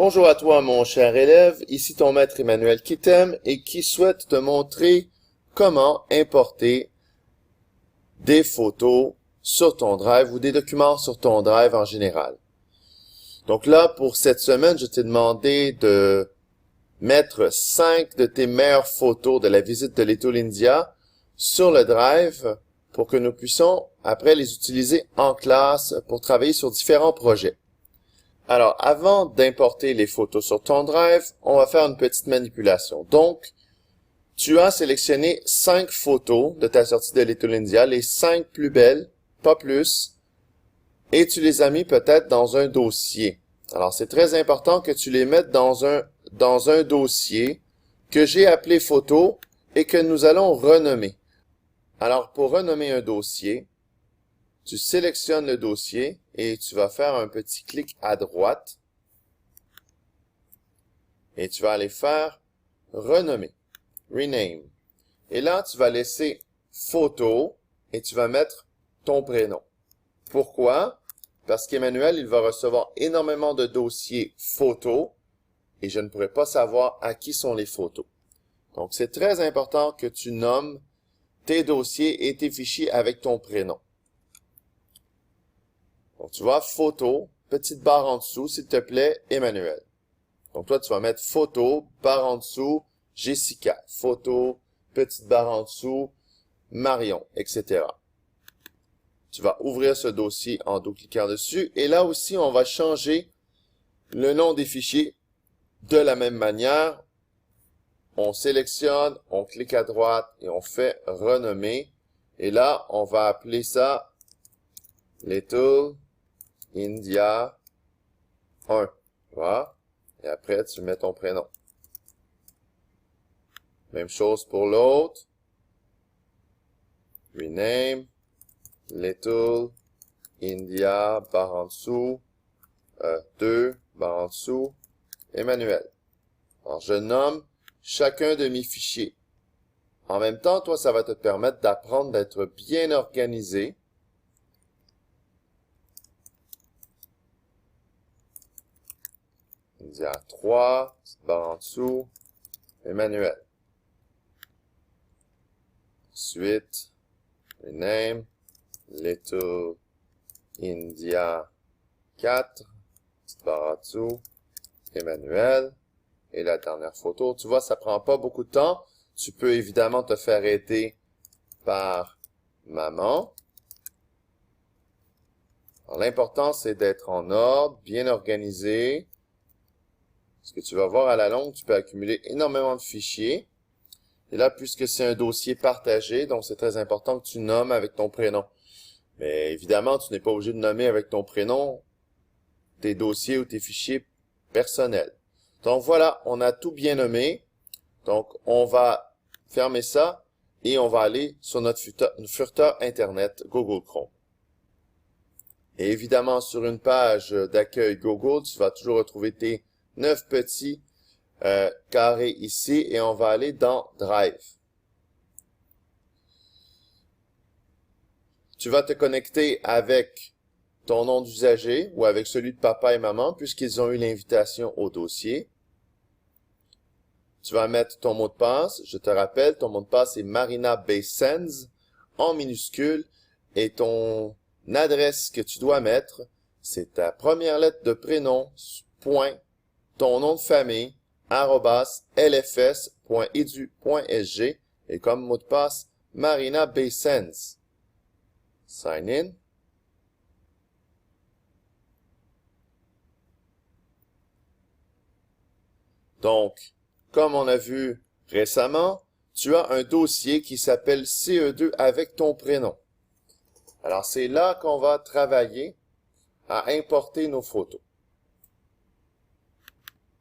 Bonjour à toi mon cher élève, ici ton maître Emmanuel qui t'aime et qui souhaite te montrer comment importer des photos sur ton Drive ou des documents sur ton Drive en général. Donc là, pour cette semaine, je t'ai demandé de mettre 5 de tes meilleures photos de la visite de Little India sur le Drive pour que nous puissions après les utiliser en classe pour travailler sur différents projets. Alors, avant d'importer les photos sur ton Drive, on va faire une petite manipulation. Donc, tu as sélectionné 5 photos de ta sortie de Little India, les 5 plus belles, pas plus, et tu les as mis peut-être dans un dossier. Alors, c'est très important que tu les mettes dans un dossier que j'ai appelé photo et que nous allons renommer. Alors, pour renommer un dossier, tu sélectionnes le dossier et tu vas faire un petit clic à droite et tu vas aller faire renommer, rename. Et là, tu vas laisser photo et tu vas mettre ton prénom. Pourquoi? Parce qu'Emmanuel, il va recevoir énormément de dossiers photos et je ne pourrai pas savoir à qui sont les photos. Donc, c'est très important que tu nommes tes dossiers et tes fichiers avec ton prénom. Donc, tu vois, photo, petite barre en dessous, s'il te plaît, Emmanuel. Donc, toi, tu vas mettre photo, barre en dessous, Jessica. Photo, petite barre en dessous, Marion, etc. Tu vas ouvrir ce dossier en double-cliquant dessus. Et là aussi, on va changer le nom des fichiers de la même manière. On sélectionne, on clique à droite et on fait renommer. Et là, on va appeler ça Little India 1. Voilà. Et après, tu mets ton prénom. Même chose pour l'autre. Rename. Little India, barre en dessous. 2, barre en dessous. Emmanuel. Alors, je nomme chacun de mes fichiers. En même temps, toi, ça va te permettre d'apprendre d'être bien organisé. India 3, barre en dessous, Emmanuel. Ensuite, rename, Little India 4, barre en dessous, Emmanuel. Et la dernière photo, tu vois, ça prend pas beaucoup de temps. Tu peux évidemment te faire aider par maman. L'important, c'est d'être en ordre, bien organisé. Parce que tu vas voir à la longue, tu peux accumuler énormément de fichiers. Et là, puisque c'est un dossier partagé, donc c'est très important que tu nommes avec ton prénom. Mais évidemment, tu n'es pas obligé de nommer avec ton prénom tes dossiers ou tes fichiers personnels. Donc voilà, on a tout bien nommé. Donc on va fermer ça et on va aller sur notre furteur Internet Google Chrome. Et évidemment, sur une page d'accueil Google, tu vas toujours retrouver tes 9 petits carrés ici et on va aller dans Drive. Tu vas te connecter avec ton nom d'usager ou avec celui de papa et maman puisqu'ils ont eu l'invitation au dossier. Tu vas mettre ton mot de passe. Je te rappelle, ton mot de passe est Marina Baysens en minuscule et ton adresse que tu dois mettre, c'est ta première lettre de prénom, point, ton nom de famille, @lfs.edu.sg et comme mot de passe, Marina Baysens. Sign in. Donc, comme on a vu récemment, tu as un dossier qui s'appelle CE2 avec ton prénom. Alors, c'est là qu'on va travailler à importer nos photos.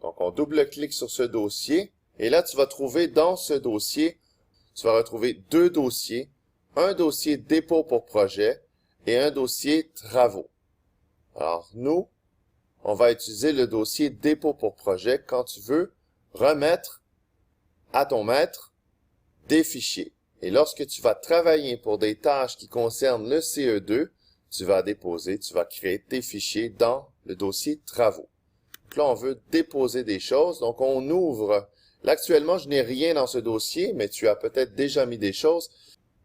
Donc, on double-clique sur ce dossier et là, tu vas trouver dans ce dossier, tu vas retrouver 2 dossiers, un dossier dépôt pour projet et un dossier travaux. Alors, nous, on va utiliser le dossier dépôt pour projet quand tu veux remettre à ton maître des fichiers. Et lorsque tu vas travailler pour des tâches qui concernent le CE2, tu vas créer tes fichiers dans le dossier travaux. Là, on veut déposer des choses. Donc, on ouvre. Là, actuellement, je n'ai rien dans ce dossier, mais tu as peut-être déjà mis des choses.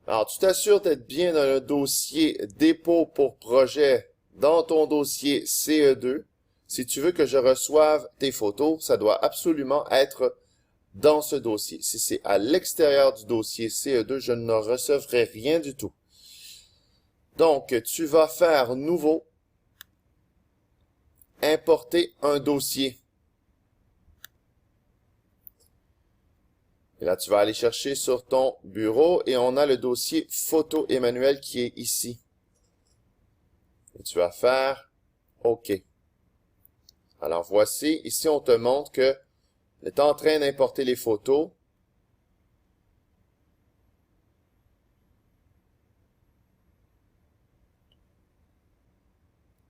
Alors, tu t'assures d'être bien dans le dossier dépôt pour projet dans ton dossier CE2. Si tu veux que je reçoive tes photos, ça doit absolument être dans ce dossier. Si c'est à l'extérieur du dossier CE2, je ne recevrai rien du tout. Donc, tu vas faire nouveau, importer un dossier. Et là, tu vas aller chercher sur ton bureau et on a le dossier photo Emmanuel qui est ici. Et tu vas faire OK. Alors voici, ici on te montre que tu es en train d'importer les photos.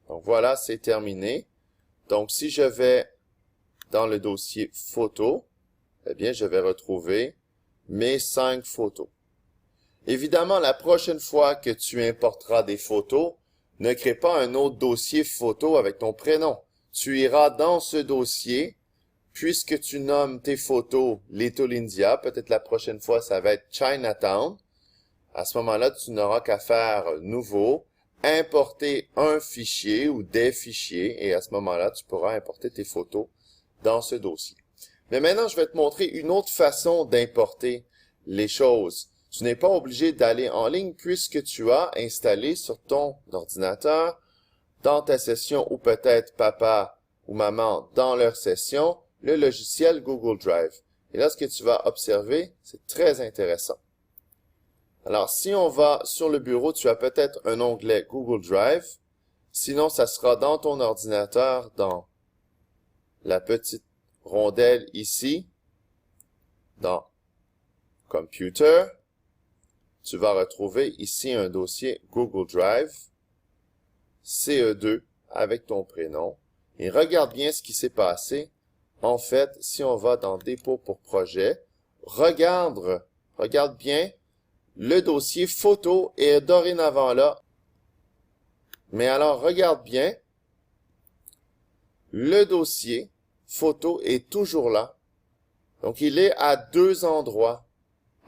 Donc voilà, c'est terminé. Donc si je vais dans le dossier photo, eh bien je vais retrouver mes 5 photos. Évidemment, la prochaine fois que tu importeras des photos, ne crée pas un autre dossier photo avec ton prénom. Tu iras dans ce dossier, puisque tu nommes tes photos Little India, peut-être la prochaine fois ça va être Chinatown. À ce moment-là, tu n'auras qu'à faire nouveau, importer un fichier ou des fichiers, et à ce moment-là, tu pourras importer tes photos dans ce dossier. Mais maintenant, je vais te montrer une autre façon d'importer les choses. Tu n'es pas obligé d'aller en ligne puisque tu as installé sur ton ordinateur, dans ta session ou peut-être papa ou maman dans leur session, le logiciel Google Drive. Et là, ce que tu vas observer, c'est très intéressant. Alors, si on va sur le bureau, tu as peut-être un onglet Google Drive. Sinon, ça sera dans ton ordinateur, dans la petite rondelle ici, dans Computer. Tu vas retrouver ici un dossier Google Drive, CE2, avec ton prénom. Et regarde bien ce qui s'est passé. En fait, si on va dans Dépôt pour projet, regarde bien, le dossier photo est dorénavant là. Mais alors, regarde bien, le dossier photo est toujours là. Donc, il est à 2 endroits.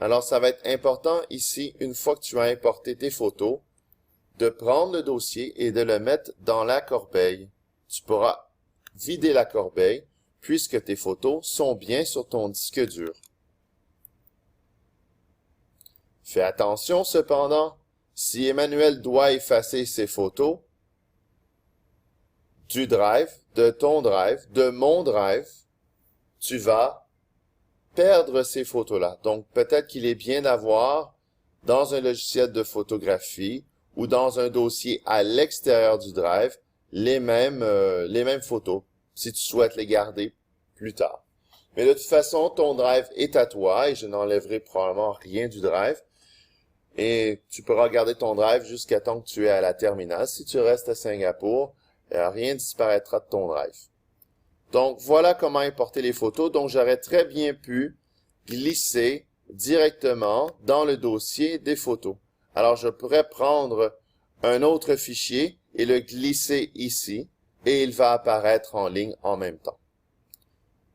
Alors, ça va être important ici, une fois que tu as importé tes photos, de prendre le dossier et de le mettre dans la corbeille. Tu pourras vider la corbeille puisque tes photos sont bien sur ton disque dur. Fais attention cependant, si Emmanuel doit effacer ses photos du drive, de ton drive, de mon drive, tu vas perdre ces photos-là. Donc, peut-être qu'il est bien d'avoir dans un logiciel de photographie ou dans un dossier à l'extérieur du drive les mêmes photos, si tu souhaites les garder plus tard. Mais de toute façon, ton drive est à toi et je n'enlèverai probablement rien du drive. Et tu pourras garder ton drive jusqu'à temps que tu es à la terminale. Si tu restes à Singapour, rien ne disparaîtra de ton drive. Donc, voilà comment importer les photos. Donc, j'aurais très bien pu glisser directement dans le dossier des photos. Alors, je pourrais prendre un autre fichier et le glisser ici, et il va apparaître en ligne en même temps.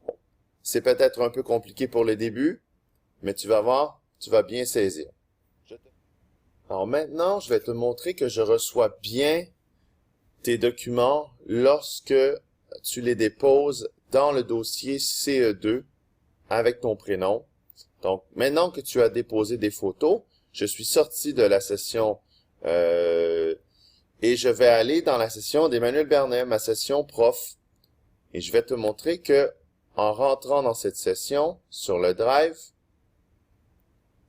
Bon. C'est peut-être un peu compliqué pour le début, mais tu vas voir, tu vas bien saisir. Alors maintenant, je vais te montrer que je reçois bien tes documents lorsque tu les déposes dans le dossier CE2 avec ton prénom. Donc, maintenant que tu as déposé des photos, je suis sorti de la session et je vais aller dans la session d'Emmanuel Bernet, ma session prof. Et je vais te montrer que en rentrant dans cette session sur le drive,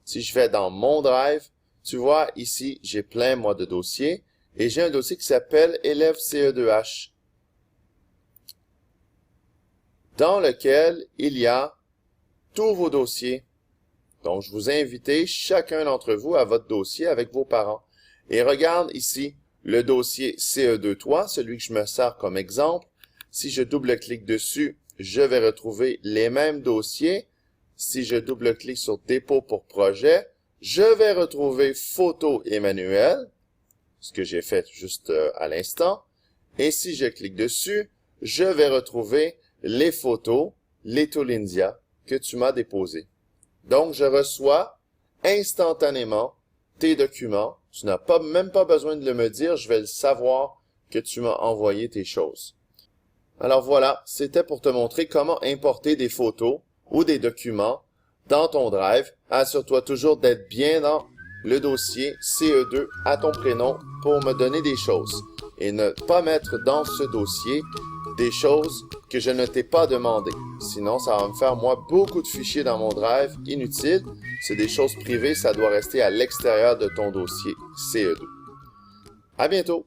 si je vais dans mon drive, tu vois ici, j'ai plein moi de dossiers et j'ai un dossier qui s'appelle élève CE2H dans lequel il y a tous vos dossiers. Donc, je vous ai invité chacun d'entre vous à votre dossier avec vos parents. Et regarde ici le dossier CE2-Toi, celui que je me sers comme exemple. Si je double-clique dessus, je vais retrouver les mêmes dossiers. Si je double-clique sur Dépôt pour projet, je vais retrouver Photo Emmanuel, ce que j'ai fait juste à l'instant. Et si je clique dessus, je vais retrouver les photos, les Tool India que tu m'as déposées. Donc, je reçois instantanément tes documents. Tu n'as même pas besoin de me dire, je vais le savoir que tu m'as envoyé tes choses. Alors voilà, c'était pour te montrer comment importer des photos ou des documents dans ton Drive. Assure-toi toujours d'être bien dans le dossier CE2 à ton prénom pour me donner des choses et ne pas mettre dans ce dossier des choses que je ne t'ai pas demandé. Sinon, ça va me faire, moi, beaucoup de fichiers dans mon Drive inutiles. C'est des choses privées, ça doit rester à l'extérieur de ton dossier CE2. À bientôt!